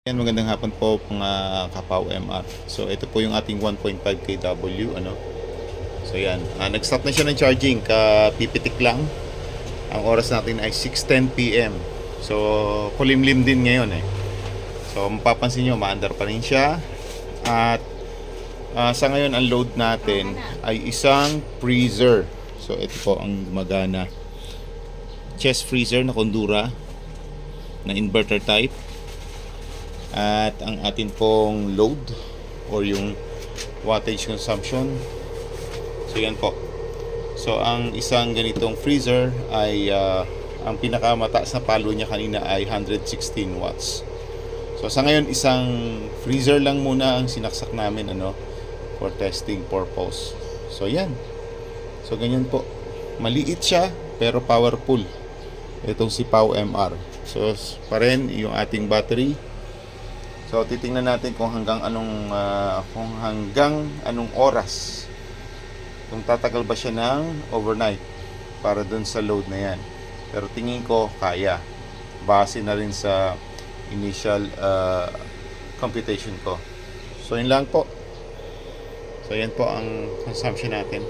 Yan, magandang hapon po mga Kapaw MR. So ito po yung ating 1.5 kW ano. So yan, nag-stop na siya ng charging, pipitik lang. Ang oras natin ay 6:10 PM. So kulimlim din ngayon eh. So mapapansin nyo, maandar pa rin siya. At sa ngayon ang load natin ay isang freezer. So ito po ang gumagana. Chest freezer na Kondura na inverter type. At ang atin pong load or yung wattage consumption, so yan po. So ang isang ganitong freezer ay ang pinakamataas na palo niya kanina ay 116 watts. So sa ngayon isang freezer lang muna ang sinaksak namin for testing purpose. So yan. So ganyan po. Maliit siya pero powerful itong si Pau MR. So pa rin yung ating battery. So titingnan natin kung hanggang anong oras. Kung tatagal ba siya ng overnight para dun sa load na yan. Pero tingin ko kaya. Base na rin sa initial computation ko. So yun lang po. So yan po ang consumption natin.